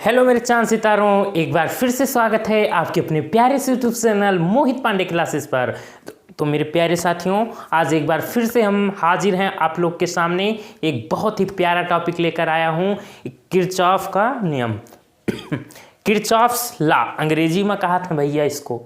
Hello मेरे चांद सितारों, एक बार फिर से स्वागत है आपके अपने प्यारे से यूट्यूब चैनल मोहित पांडे क्लासेस पर। तो मेरे प्यारे साथियों, आज एक बार फिर से हम हाजिर हैं आप लोग के सामने। एक बहुत ही प्यारा टॉपिक लेकर आया हूँ, किरचॉफ का नियम। किरचॉफ्स लॉ अंग्रेजी में कहा था भैया इसको।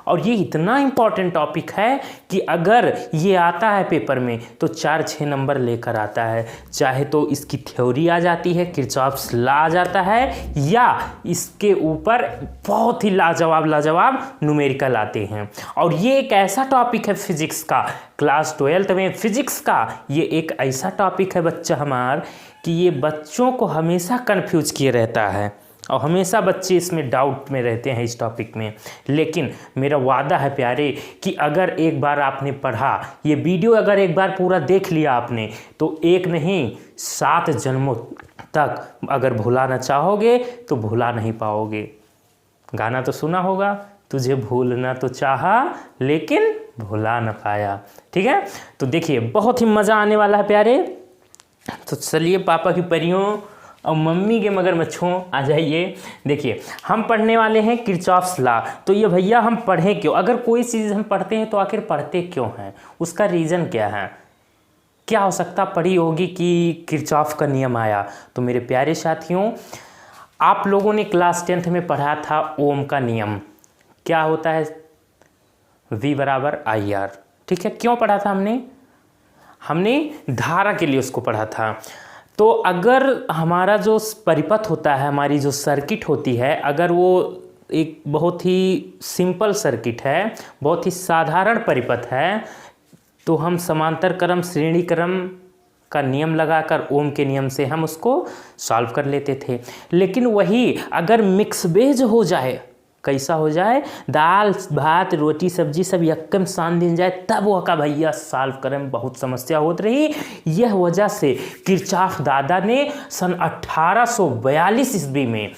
और ये इतना इम्पॉर्टेंट टॉपिक है कि अगर ये आता है पेपर में तो 4-6 नंबर लेकर आता है। चाहे तो इसकी थ्योरी आ जाती है, किरचॉफ्स लॉ आ जाता है, या इसके ऊपर बहुत ही लाजवाब न्यूमेरिकल आते हैं। और ये एक ऐसा टॉपिक है फिजिक्स का, क्लास 12th में फिजिक्स का ये एक ऐसा टॉपिक है बच्चा हमार कि ये बच्चों को हमेशा कन्फ्यूज किए रहता है और हमेशा बच्चे इसमें डाउट में रहते हैं इस टॉपिक में। लेकिन मेरा वादा है प्यारे कि अगर एक बार आपने पढ़ा, ये वीडियो अगर एक बार पूरा देख लिया आपने, तो एक नहीं 7 जन्मों तक अगर भुलाना चाहोगे तो भुला नहीं पाओगे। गाना तो सुना होगा, तुझे भूलना तो चाहा लेकिन भुला न पाया। ठीक है, तो देखिए बहुत ही मज़ा आने वाला है प्यारे। तो चलिए पापा की परियों और मम्मी के मगरमच्छों आ जाइए। देखिए हम पढ़ने वाले हैं किरचॉफ्स लॉ। तो ये भैया हम पढ़ें क्यों? अगर कोई चीज़ हम पढ़ते हैं तो आखिर पढ़ते क्यों हैं, उसका रीज़न क्या है? क्या हो सकता पढ़ी होगी कि किरचॉफ का नियम आया। तो मेरे प्यारे साथियों, आप लोगों ने क्लास 10th में पढ़ा था ओम का नियम। क्या होता है? V = IR। ठीक है, क्यों पढ़ा था हमने धारा के लिए उसको पढ़ा था। तो अगर हमारा जो परिपथ होता है, हमारी जो सर्किट होती है, अगर वो एक बहुत ही सिंपल सर्किट है, बहुत ही साधारण परिपथ है, तो हम समांतर क्रम श्रेणी क्रम का नियम लगाकर ओम के नियम से हम उसको सॉल्व कर लेते थे। लेकिन वही अगर मिक्स वेज हो जाए, कैसा हो जाए, दाल भात रोटी सब्जी सब यक्कम सान दिन जाए, तब वो का भैया सॉल्व करने में बहुत समस्या होती रही। यह वजह से किरचॉफ दादा ने सन 1842 ईस्वी में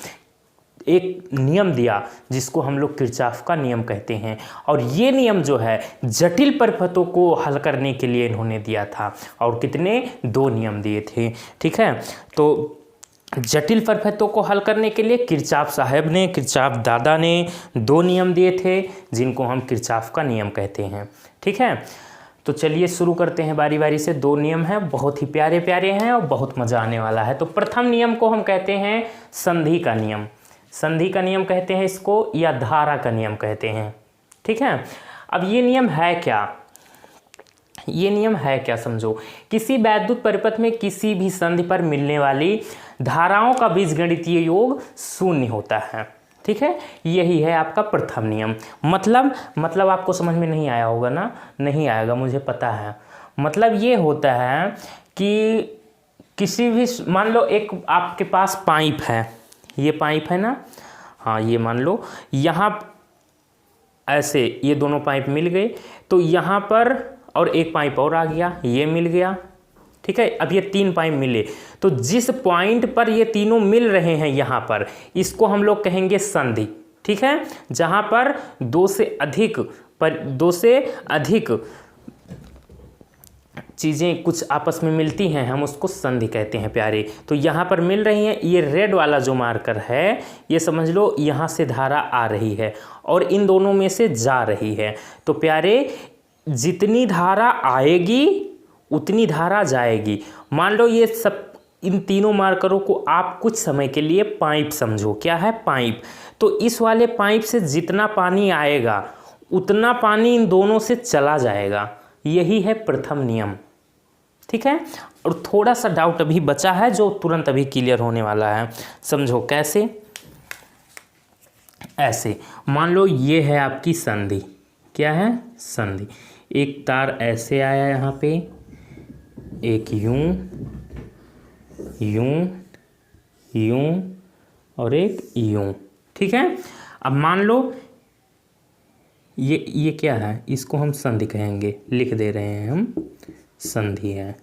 एक नियम दिया जिसको हम लोग किरचॉफ का नियम कहते हैं। और ये नियम जो है जटिल परिपथों को हल करने के लिए इन्होंने दिया था। और कितने? 2 नियम दिए थे। ठीक है, तो जटिल परिपथों को हल करने के लिए किरचॉफ दादा ने 2 नियम दिए थे जिनको हम किरचॉफ का नियम कहते हैं। ठीक है, तो चलिए शुरू करते हैं बारी बारी से। 2 नियम हैं, बहुत ही प्यारे प्यारे हैं और बहुत मज़ा आने वाला है। तो प्रथम नियम को हम कहते हैं संधि का नियम। संधि का नियम कहते हैं इसको, या धारा का नियम कहते हैं। ठीक है, अब ये नियम है क्या? ये नियम है क्या समझो। किसी वैद्युत परिपथ में किसी भी संधि पर मिलने वाली धाराओं का बीजगणितीय योग 0 होता है। ठीक है, यही है आपका प्रथम नियम। मतलब आपको समझ में नहीं आया होगा ना? नहीं आएगा, मुझे पता है। मतलब ये होता है कि किसी भी, मान लो एक आपके पास पाइप है, ये पाइप है ना, हाँ ये मान लो यहाँ ऐसे ये दोनों पाइप मिल गए, तो यहाँ पर और एक पाइप और आ गया, ये मिल गया। ठीक है, अब ये 3 पाइप मिले, तो जिस पॉइंट पर ये तीनों मिल रहे हैं यहाँ पर, इसको हम लोग कहेंगे संधि। ठीक है, जहाँ पर 2 से अधिक चीज़ें कुछ आपस में मिलती हैं, हम उसको संधि कहते हैं प्यारे। तो यहाँ पर मिल रही हैं, ये रेड वाला जो मार्कर है, ये समझ लो यहाँ से धारा आ रही है और इन दोनों में से जा रही है। तो प्यारे जितनी धारा आएगी उतनी धारा जाएगी। मान लो ये सब, इन तीनों मार्करों को आप कुछ समय के लिए पाइप समझो। क्या है? पाइप। तो इस वाले पाइप से जितना पानी आएगा उतना पानी इन दोनों से चला जाएगा। यही है प्रथम नियम। ठीक है, और थोड़ा सा डाउट अभी बचा है जो तुरंत अभी क्लियर होने वाला है। समझो कैसे? ऐसे मान लो ये है आपकी संधि। क्या है? संधि। एक तार ऐसे आया यहाँ पे, एक यूं और एक यूं। ठीक है, अब मान लो ये क्या है, इसको हम संधि कहेंगे, लिख दे रहे हैं हम, संधि है।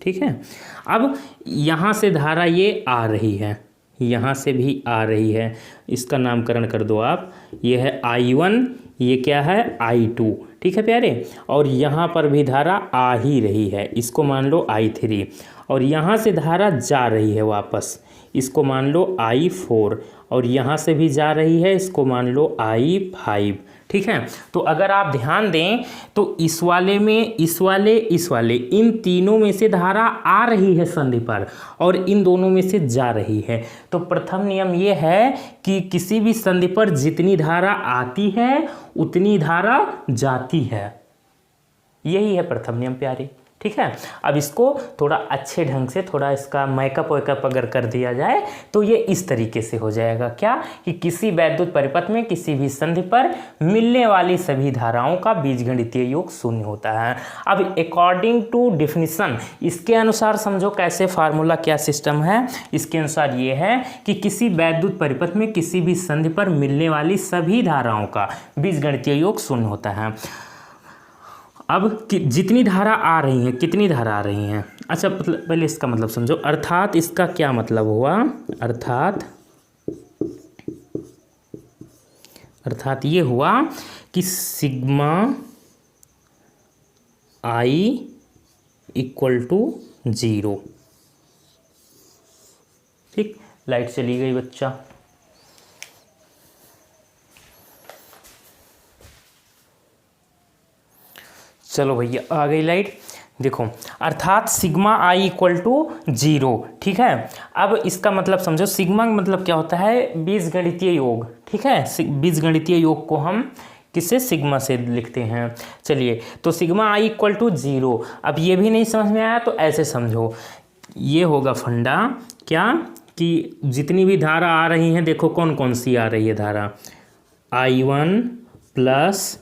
ठीक है, अब यहाँ से धारा ये आ रही है, यहाँ से भी आ रही है, इसका नामकरण कर दो आप। ये है I1, ये क्या है? I2। ठीक है प्यारे, और यहाँ पर भी धारा आ ही रही है, इसको मान लो I3। और यहाँ से धारा जा रही है वापस, इसको मान लो I4, और यहाँ से भी जा रही है, इसको मान लो I5। ठीक है, तो अगर आप ध्यान दें तो इस वाले में, इस वाले इन तीनों में से धारा आ रही है संधि पर और इन दोनों में से जा रही है। तो प्रथम नियम ये है कि किसी भी संधि पर जितनी धारा आती है उतनी धारा जाती है। यही है प्रथम नियम प्यारे। ठीक है, अब इसको थोड़ा अच्छे ढंग से थोड़ा इसका मैकअप वैकअप अगर कर दिया जाए तो ये इस तरीके से हो जाएगा, क्या कि किसी वैद्युत परिपथ में किसी भी संधि पर मिलने वाली सभी धाराओं का बीजगणितीय योग शून्य होता है। अब अकॉर्डिंग टू डिफिनीशन, इसके अनुसार समझो कैसे फार्मूला क्या सिस्टम है। इसके अनुसार ये है कि किसी वैद्युत परिपथ में किसी भी संधि पर मिलने वाली सभी धाराओं का बीजगणितीय योग शून्य होता है। अब जितनी धारा आ रही हैं, कितनी धारा आ रही हैं, अच्छा पहले इसका मतलब समझो। अर्थात इसका क्या मतलब हुआ, अर्थात ये हुआ कि सिग्मा I = 0। ठीक, लाइट चली गई बच्चा। चलो भैया आ गई लाइट। देखो, अर्थात सिग्मा I = 0। ठीक है, अब इसका मतलब समझो। सिग्मा का मतलब क्या होता है, बीजगणितीय योग। ठीक है, बीजगणितीय योग को हम किससे, सिग्मा से लिखते हैं। चलिए, तो सिग्मा I = 0। अब ये भी नहीं समझ में आया तो ऐसे समझो, ये होगा फंडा क्या कि जितनी भी धारा आ रही हैं, देखो कौन कौन सी आ रही है धारा, I1 +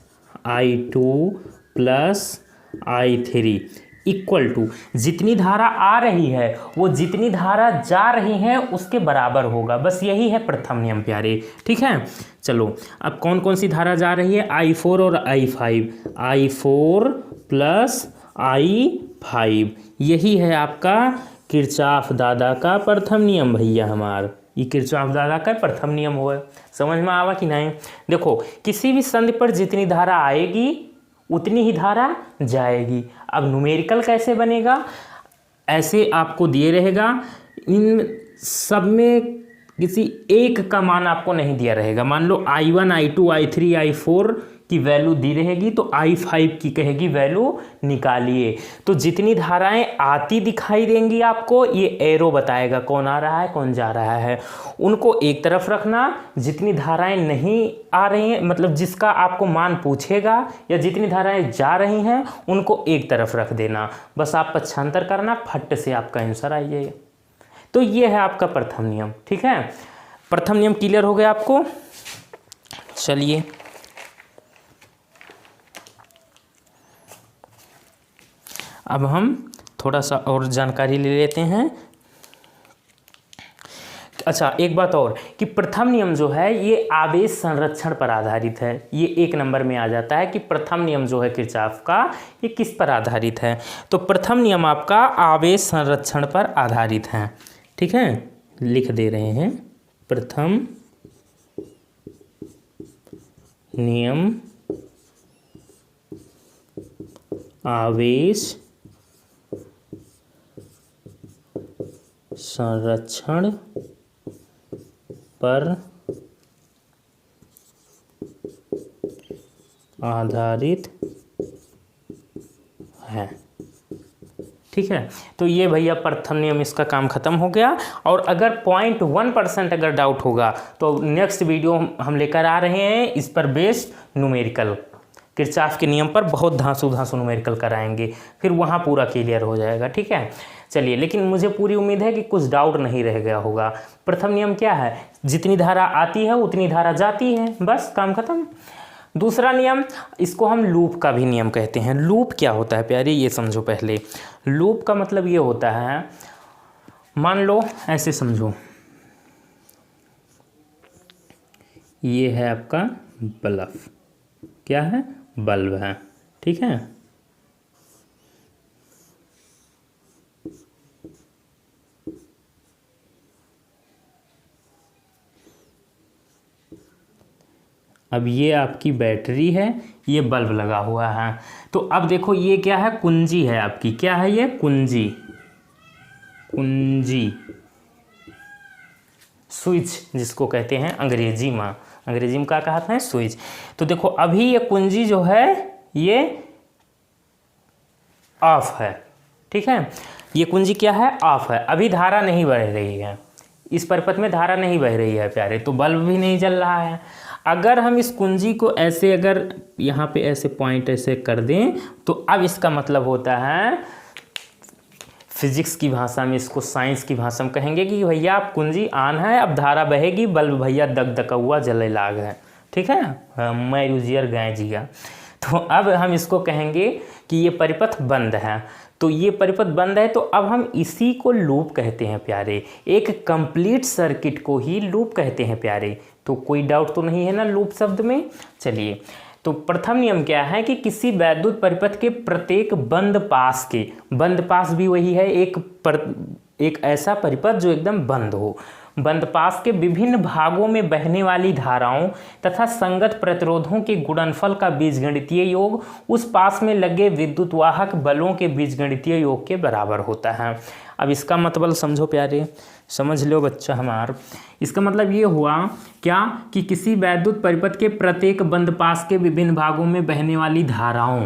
I2 + I3 = जितनी धारा आ रही है वो जितनी धारा जा रही है उसके बराबर होगा। बस यही है प्रथम नियम प्यारे। ठीक है, चलो अब कौन कौन सी धारा जा रही है, I4 और I5, I4 + I5। यही है आपका किरचॉफ दादा का प्रथम नियम भैया हमार। ये किरचॉफ दादा का प्रथम नियम हुआ। समझ में आवा कि नहीं। देखो, किसी भी संधि पर जितनी धारा आएगी उतनी ही धारा जाएगी। अब न्यूमेरिकल कैसे बनेगा, ऐसे आपको दिए रहेगा, इन सब में किसी एक का मान आपको नहीं दिया रहेगा। मान लो I1 I2 I3 I4 की वैल्यू दी रहेगी तो I5 की कहेगी वैल्यू निकालिए। तो जितनी धाराएं आती दिखाई देंगी आपको, ये एरो बताएगा कौन आ रहा है कौन जा रहा है, उनको एक तरफ रखना। जितनी धाराएं नहीं आ रही हैं, मतलब जिसका आपको मान पूछेगा या जितनी धाराएं जा रही हैं उनको एक तरफ रख देना। बस आप पक्षांतर करना, फट से आपका आंसर आ जाएगा। तो ये है आपका प्रथम नियम। ठीक है, प्रथम नियम क्लियर हो गया आपको। चलिए अब हम थोड़ा सा और जानकारी ले लेते हैं। अच्छा, एक बात और कि प्रथम नियम जो है ये आवेश संरक्षण पर आधारित है। ये 1 नंबर में आ जाता है कि प्रथम नियम जो है किरचॉफ का, ये किस पर आधारित है। तो प्रथम नियम आपका आवेश संरक्षण पर आधारित है। ठीक है, लिख दे रहे हैं, प्रथम नियम आवेश संरक्षण पर आधारित है। ठीक है, तो ये भैया प्रथम नियम, इसका काम खत्म हो गया। और अगर 0.1% अगर डाउट होगा तो नेक्स्ट वीडियो हम लेकर आ रहे हैं इस पर बेस्ड न्यूमेरिकल, किरचॉफ के नियम पर बहुत धांसू न्यूमेरिकल कराएंगे, फिर वहाँ पूरा क्लियर हो जाएगा। ठीक है, चलिए, लेकिन मुझे पूरी उम्मीद है कि कुछ डाउट नहीं रह गया होगा। प्रथम नियम क्या है, जितनी धारा आती है उतनी धारा जाती है, बस काम खत्म। दूसरा नियम, इसको हम लूप का भी नियम कहते हैं। लूप क्या होता है प्यारे, ये समझो पहले। लूप का मतलब ये होता है, मान लो ऐसे समझो, ये है आपका बल्ब, क्या है, बल्ब है। ठीक है, अब ये आपकी बैटरी है, ये बल्ब लगा हुआ है। तो अब देखो ये क्या है, कुंजी है आपकी, क्या है ये, कुंजी। कुंजी, स्विच जिसको कहते हैं अंग्रेजी में क्या कहते हैं, स्विच। तो देखो अभी ये कुंजी जो है ये ऑफ है, ठीक है, ये कुंजी क्या है, ऑफ है, अभी धारा नहीं बह रही है, इस परिपथ में धारा नहीं बह रही है प्यारे, तो बल्ब भी नहीं जल रहा है। अगर हम इस कुंजी को ऐसे अगर यहाँ पे ऐसे पॉइंट ऐसे कर दें तो अब इसका मतलब होता है, फिजिक्स की भाषा में इसको, साइंस की भाषा में कहेंगे कि भैया अब कुंजी ऑन है, अब धारा बहेगी, बल्ब भैया दगदगा हुआ जले लाग है, ठीक है, मैं यूजियर गए जिया। तो अब हम इसको कहेंगे कि ये परिपथ बंद है, तो ये परिपथ बंद है, तो अब हम इसी को लूप कहते हैं प्यारे, एक कंप्लीट सर्किट को ही लूप कहते हैं प्यारे। तो कोई डाउट तो नहीं है ना लूप शब्द में। चलिए, तो प्रथम नियम क्या है कि किसी वैद्युत परिपथ के प्रत्येक बंद पास के, बंद पास भी वही है, एक ऐसा परिपथ जो एकदम बंद हो, बंद पास के विभिन्न भागों में बहने वाली धाराओं तथा संगत प्रतिरोधों के गुणनफल का बीजगणितीय योग उस पास में लगे विद्युत वाहक बलों के बीजगणितीय योग के बराबर होता है। अब इसका मतलब समझो प्यारे, समझ लो बच्चा हमार, इसका मतलब ये हुआ क्या कि किसी वैद्युत परिपथ के प्रत्येक बंद पास के विभिन्न भागों में बहने वाली धाराओं,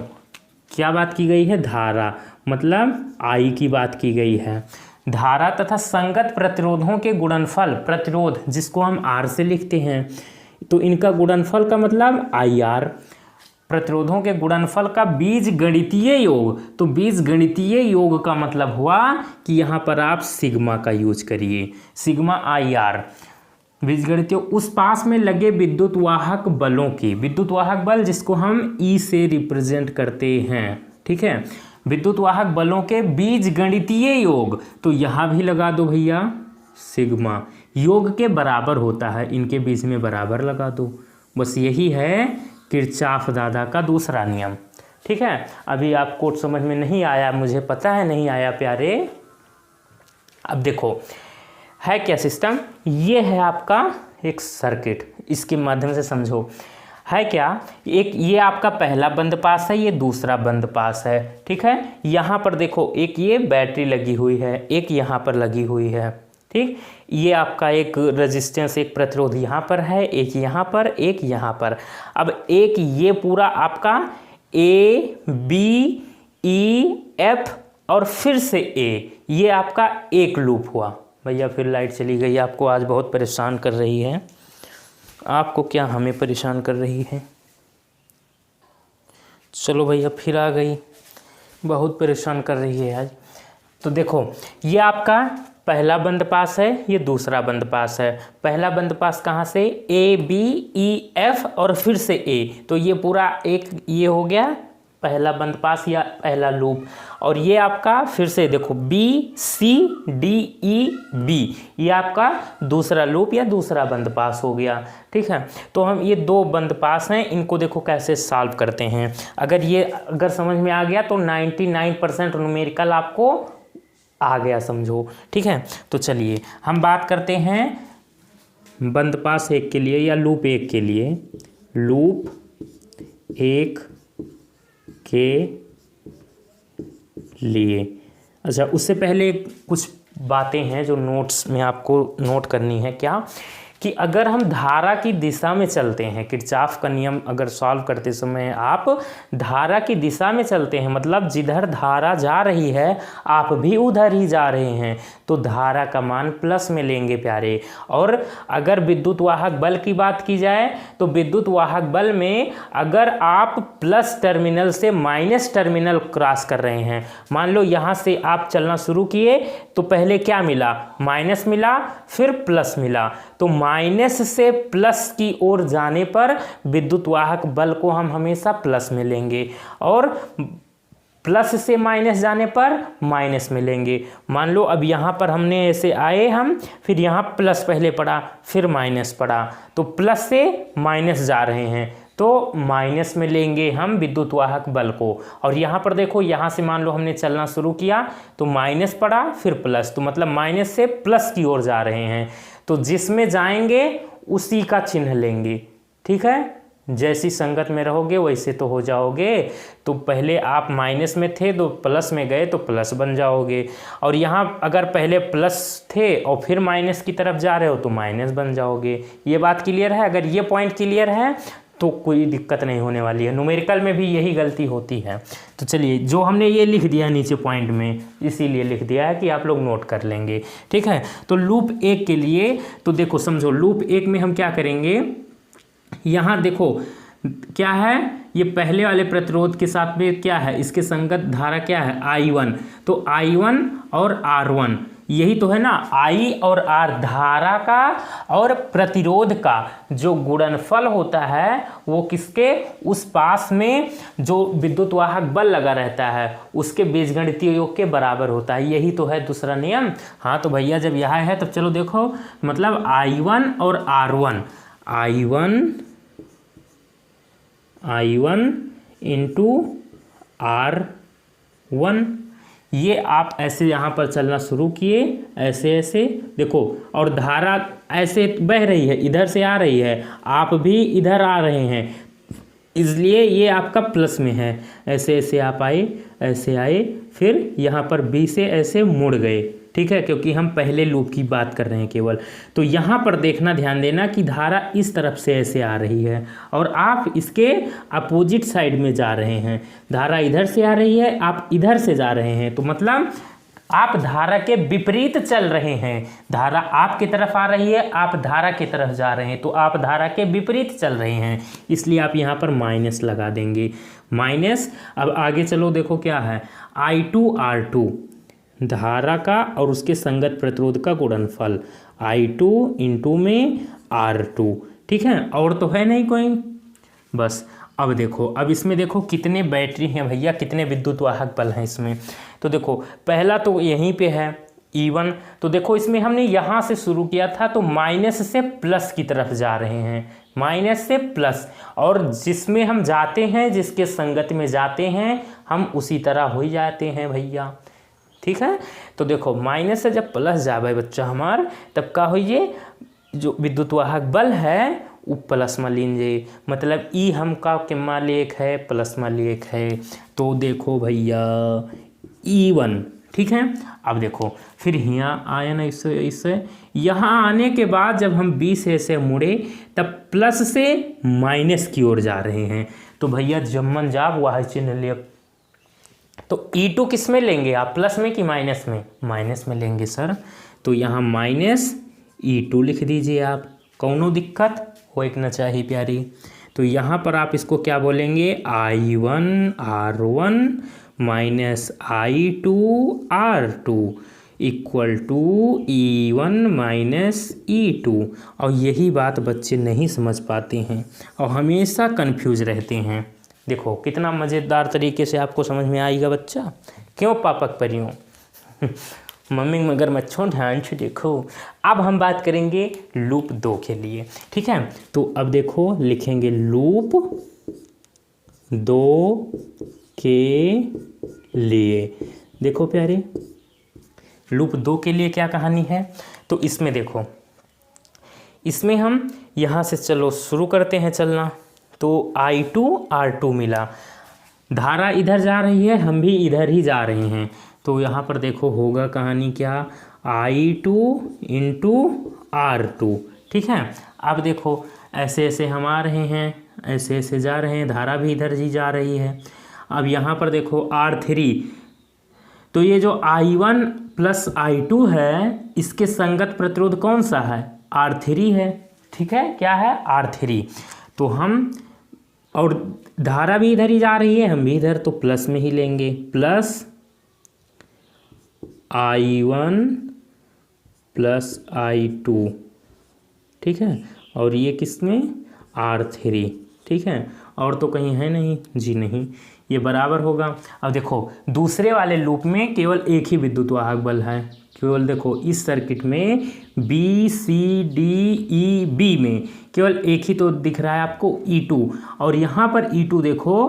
क्या बात की गई है, धारा मतलब आई की बात की गई है, धारा तथा संगत प्रतिरोधों के गुणनफल, प्रतिरोध जिसको हम आर से लिखते हैं, तो इनका गुणनफल का मतलब आई आर, प्रतिरोधों के गुणनफल का बीजगणितीय योग, तो बीजगणितीय योग का मतलब हुआ कि यहाँ पर आप सिग्मा का यूज करिए, सिग्मा आई आर, बीजगणितीय उस पास में लगे विद्युत वाहक बलों की, विद्युत वाहक बल जिसको हम ई से रिप्रेजेंट करते हैं, ठीक है, विद्युत वाहक बलों के बीजगणितीय योग, तो यहाँ भी लगा दो भैया सिग्मा, योग के बराबर होता है, इनके बीच में बराबर लगा दो, बस यही है किरचॉफ दादा का दूसरा नियम, ठीक है। अभी आपको समझ में नहीं आया, मुझे पता है नहीं आया प्यारे। अब देखो है क्या सिस्टम, ये है आपका एक सर्किट, इसके माध्यम से समझो है क्या, एक ये आपका पहला बंद पास है, ये दूसरा बंद पास है, ठीक है। यहाँ पर देखो एक ये बैटरी लगी हुई है, एक यहाँ पर लगी हुई है, ठीक, ये आपका एक रेजिस्टेंस, एक प्रतिरोध यहाँ पर है, एक यहाँ पर, एक यहाँ पर। अब एक ये पूरा आपका ए बी ई एफ और फिर से ए, ये आपका एक लूप हुआ। भैया फिर लाइट चली गई, आपको आज बहुत परेशान कर रही है, आपको क्या हमें परेशान कर रही है। चलो भैया फिर आ गई, बहुत परेशान कर रही है आज। तो देखो ये आपका पहला बंद पास है, ये दूसरा बंद पास है, पहला बंद पास कहाँ से, ए बी ई एफ और फिर से ए, तो ये पूरा एक ये हो गया पहला बंद पास या पहला लूप। और ये आपका फिर से देखो B C D E B, ये आपका दूसरा लूप या दूसरा बंद पास हो गया, ठीक है। तो हम ये दो बंद पास हैं, इनको देखो कैसे सॉल्व करते हैं। अगर समझ में आ गया तो 99% न्यूमेरिकल आपको आ गया समझो, ठीक है। तो चलिए हम बात करते हैं बंद पास एक के लिए या लूप एक के लिए, लूप एक के लिए। अच्छा, उससे पहले कुछ बातें हैं जो नोट्स में आपको नोट करनी है, क्या कि अगर हम धारा की दिशा में चलते हैं, किरचॉफ का नियम अगर सॉल्व करते समय आप धारा की दिशा में चलते हैं, मतलब जिधर धारा जा रही है आप भी उधर ही जा रहे हैं, तो धारा का मान प्लस में लेंगे प्यारे। और अगर विद्युत वाहक बल की बात की जाए तो विद्युत वाहक बल में अगर आप प्लस टर्मिनल से माइनस टर्मिनल क्रॉस कर रहे हैं, मान लो यहाँ से आप चलना शुरू किए तो पहले क्या मिला, माइनस मिला, फिर प्लस मिला, तो माइनस से प्लस की ओर जाने पर विद्युत वाहक बल को हम हमेशा प्लस में लेंगे, और प्लस से माइनस जाने पर माइनस में लेंगे। मान लो अब यहाँ पर हमने ऐसे आए हम, फिर यहाँ प्लस पहले पड़ा, फिर माइनस पड़ा, तो प्लस से माइनस जा रहे हैं, तो माइनस में लेंगे हम विद्युत वाहक बल को। और यहाँ पर देखो, यहाँ से मान लो हमने चलना शुरू किया तो माइनस पड़ा, फिर प्लस, तो मतलब माइनस से प्लस की ओर जा रहे हैं, तो जिसमें जाएंगे उसी का चिन्ह लेंगे, ठीक है। जैसी संगत में रहोगे वैसे तो हो जाओगे। तो पहले आप माइनस में थे तो प्लस में गए तो प्लस बन जाओगे, और यहाँ अगर पहले प्लस थे और फिर माइनस की तरफ जा रहे हो तो माइनस बन जाओगे। ये बात क्लियर है? अगर ये पॉइंट क्लियर है तो कोई दिक्कत नहीं होने वाली है। न्यूमेरिकल में भी यही गलती होती है। तो चलिए, जो हमने ये लिख दिया नीचे पॉइंट में, इसीलिए लिख दिया है कि आप लोग नोट कर लेंगे, ठीक है। तो लूप 1 के लिए तो देखो, समझो लूप 1 में हम क्या करेंगे, यहाँ देखो क्या है, ये पहले वाले प्रतिरोध के साथ में क्या है, इसके संगत धारा क्या है, I1। तो I1 और R1 यही तो है ना, I और R धारा का और प्रतिरोध का जो गुणनफल होता है वो किसके, उस पास में जो विद्युत वाहक बल लगा रहता है उसके बीजगणितीय योग के बराबर होता है। यही तो है दूसरा नियम। हाँ तो भैया जब यह है तब चलो देखो, मतलब I1 और R1, I1 इंटू R1, ये आप ऐसे यहाँ पर चलना शुरू किए, ऐसे ऐसे देखो, और धारा ऐसे बह रही है, इधर से आ रही है, आप भी इधर आ रहे हैं, इसलिए ये आपका प्लस में है। ऐसे ऐसे आप आए, ऐसे आए, फिर यहाँ पर बी से ऐसे मुड़ गए, ठीक है, क्योंकि हम पहले लूप की बात कर रहे हैं केवल। तो यहाँ पर देखना, ध्यान देना कि धारा इस तरफ से ऐसे आ रही है और आप इसके अपोजिट साइड में जा रहे हैं। धारा इधर से आ रही है, आप इधर से जा रहे हैं, तो मतलब आप धारा के विपरीत चल रहे हैं। धारा आपकी तरफ आ रही है, आप धारा की तरफ जा रहे हैं, तो आप धारा के विपरीत चल रहे हैं, इसलिए आप यहाँ पर माइनस लगा देंगे, माइनस। अब आगे चलो, देखो क्या है, I2 R2 धारा का और उसके संगत प्रतिरोध का गुणनफल, I2 इंटू में R2, ठीक है, और तो है नहीं कोई, बस। अब देखो, अब इसमें देखो कितने बैटरी हैं भैया, कितने विद्युत वाहक बल हैं इसमें। तो देखो पहला तो यहीं पे है E1, तो देखो इसमें हमने यहाँ से शुरू किया था तो माइनस से प्लस की तरफ जा रहे हैं, माइनस से प्लस, और जिसमें हम जाते हैं, जिसके संगत में जाते हैं हम उसी तरह हो ही जाते हैं भैया, ठीक है। तो देखो माइनस से जब प्लस जावे बच्चा हमार, तब का होइए, जो विद्युत वाहक बल है वो प्लस में लीजिए, मतलब ई हम का किम्मा लेख है, प्लस में लेख है। तो देखो भैया E1, ठीक है। अब देखो फिर यहाँ आया ना, इससे यहाँ आने के बाद जब हम बी से ऐसे मुड़े तब प्लस से माइनस की ओर जा रहे हैं, तो भैया जमन जाब वह चिन्ह ले। तो E2 किस में लेंगे आप, प्लस में कि माइनस में? माइनस में लेंगे सर। तो यहाँ माइनस E2 लिख दीजिए आप, कौनो दिक्कत हो एक न चाहिए प्यारी। तो यहाँ पर आप इसको क्या बोलेंगे, I1 R1 minus I2 R2 equal to E1 minus E2। और यही बात बच्चे नहीं समझ पाते हैं और हमेशा कंफ्यूज रहते हैं। देखो कितना मज़ेदार तरीके से आपको समझ में आएगा बच्चा, क्यों पापक परियों मम्मी मगर मच्छों ध्यान से देखो। अब हम बात करेंगे लूप 2 के लिए, ठीक है। तो अब देखो लिखेंगे लूप 2 के लिए, देखो प्यारे लूप 2 के लिए क्या कहानी है। तो इसमें देखो, इसमें हम यहाँ से चलो शुरू करते हैं चलना। तो I2 R2 मिला, धारा इधर जा रही है, हम भी इधर ही जा रहे हैं, तो यहाँ पर देखो होगा कहानी क्या, I2 इंटू R2, ठीक है। अब देखो ऐसे ऐसे हम आ रहे हैं, ऐसे ऐसे जा रहे हैं, धारा भी इधर ही जा रही है। अब यहाँ पर देखो R3, तो ये जो I1 प्लस I2 है इसके संगत प्रतिरोध कौन सा है, R3 है, ठीक है, क्या है R3। तो हम, और धारा भी इधर ही जा रही है, हम भी इधर, तो प्लस में ही लेंगे, प्लस I1 प्लस I2, ठीक है, और ये किस में R3, ठीक है, और तो कहीं है नहीं जी, नहीं, ये बराबर होगा। अब देखो दूसरे वाले लूप में केवल एक ही विद्युत वाहक बल है, केवल देखो इस सर्किट में BCDEB में केवल एक ही तो दिख रहा है आपको E2, और यहाँ पर E2 देखो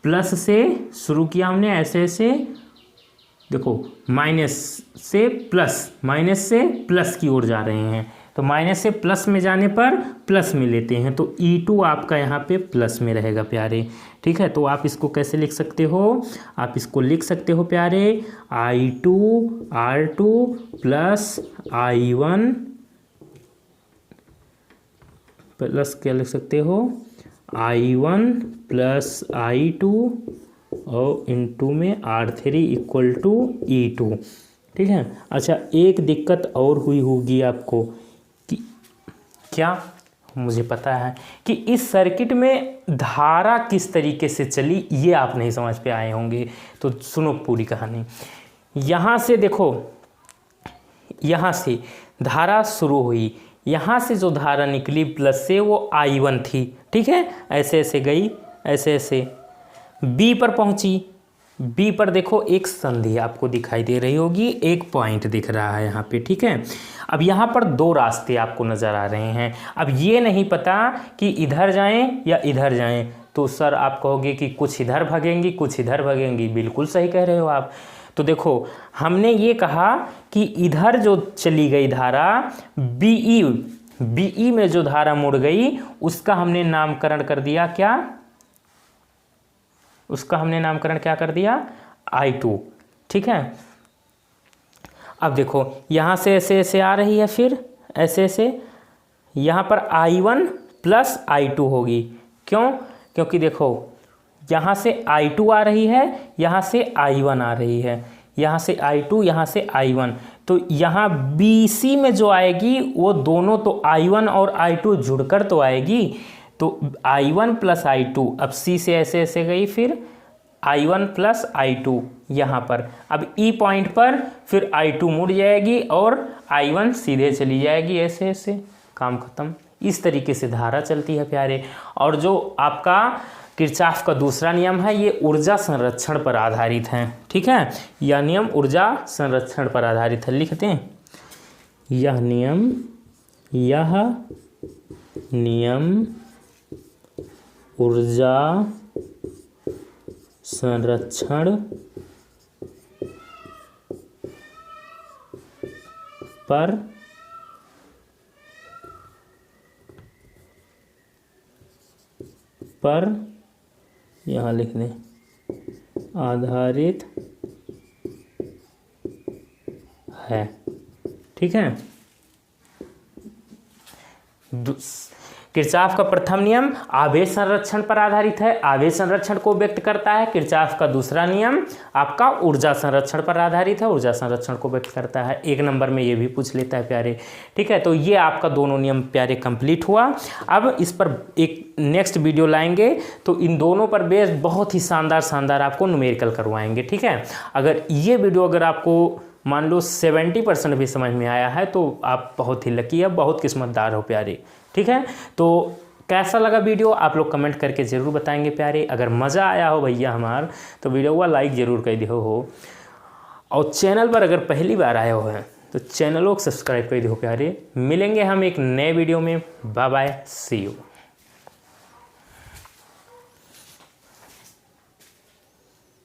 प्लस से शुरू किया हमने, ऐसे ऐसे देखो माइनस से प्लस की ओर जा रहे हैं, तो माइनस से प्लस में जाने पर प्लस में लेते हैं, तो E2 आपका यहाँ पे प्लस में रहेगा प्यारे। ठीक है, तो आप इसको कैसे लिख सकते हो, आप इसको लिख सकते हो प्यारे I2 R2 plus I1 plus क्या लिख सकते हो I1 प्लस I2 और इनटू में R3 इक्वल टू E2। ठीक है, अच्छा एक दिक्कत और हुई होगी आपको कि क्या, मुझे पता है कि इस सर्किट में धारा किस तरीके से चली ये आप नहीं समझ पे आए होंगे, तो सुनो पूरी कहानी। यहाँ से देखो, यहाँ से धारा शुरू हुई, यहाँ से जो धारा निकली प्लस से वो I1 थी। ठीक है, ऐसे ऐसे गई, ऐसे ऐसे B पर पहुँची। B पर देखो एक संधि आपको दिखाई दे रही होगी, एक पॉइंट दिख रहा है यहाँ पे। ठीक है, अब यहाँ पर दो रास्ते आपको नज़र आ रहे हैं। अब ये नहीं पता कि इधर जाएं या इधर जाएं, तो सर आप कहोगे कि कुछ इधर भागेंगी कुछ इधर भागेंगी। बिल्कुल सही कह रहे हो आप। तो देखो हमने ये कहा कि इधर जो चली गई धारा BE में जो धारा मुड़ गई उसका हमने नामकरण कर दिया क्या, उसका हमने नामकरण क्या कर दिया I2। ठीक है, अब देखो यहाँ से ऐसे ऐसे आ रही है, फिर ऐसे ऐसे यहाँ पर I1 प्लस I2 होगी। क्यों, क्योंकि देखो यहाँ से I2 आ रही है, यहाँ से I1 आ रही है, यहाँ से I2 यहाँ से I1, तो यहाँ BC में जो आएगी वो दोनों तो I1 और I2 जुड़कर तो आएगी, तो I1 प्लस I2। अब C से ऐसे ऐसे गई, फिर I1 प्लस I2 यहाँ पर। अब E पॉइंट पर फिर I2 मुड़ जाएगी और I1 सीधे चली जाएगी, ऐसे ऐसे काम खत्म। इस तरीके से धारा चलती है प्यारे। और जो आपका किरचॉफ का दूसरा नियम है ये ऊर्जा संरक्षण पर आधारित है। ठीक है, यह नियम ऊर्जा संरक्षण पर आधारित है। लिखते हैं यह नियम ऊर्जा संरक्षण पर यहाँ लिख दें आधारित है। ठीक है, किरचॉफ का प्रथम नियम आवेश संरक्षण पर आधारित है, आवेश संरक्षण को व्यक्त करता है। किरचॉफ का दूसरा नियम आपका ऊर्जा संरक्षण पर आधारित है, ऊर्जा संरक्षण को व्यक्त करता है। एक नंबर में ये भी पूछ लेता है प्यारे। ठीक है, तो ये आपका दोनों नियम प्यारे कंप्लीट हुआ। अब इस पर एक नेक्स्ट वीडियो लाएंगे तो इन दोनों पर बेस्ड बहुत ही शानदार आपको न्यूमेरिकल करवाएंगे। ठीक है, अगर ये वीडियो अगर आपको मान लो 70% भी समझ में आया है तो आप बहुत ही लकी है, बहुत किस्मतदार हो प्यारे। ठीक है, तो कैसा लगा वीडियो आप लोग कमेंट करके ज़रूर बताएंगे प्यारे। अगर मज़ा आया हो भैया हमार तो वीडियो को लाइक ज़रूर कर दियो हो, और चैनल पर अगर पहली बार आए हो हैं तो चैनल को सब्सक्राइब कर दियो प्यारे। मिलेंगे हम एक नए वीडियो में। Bye bye, see you.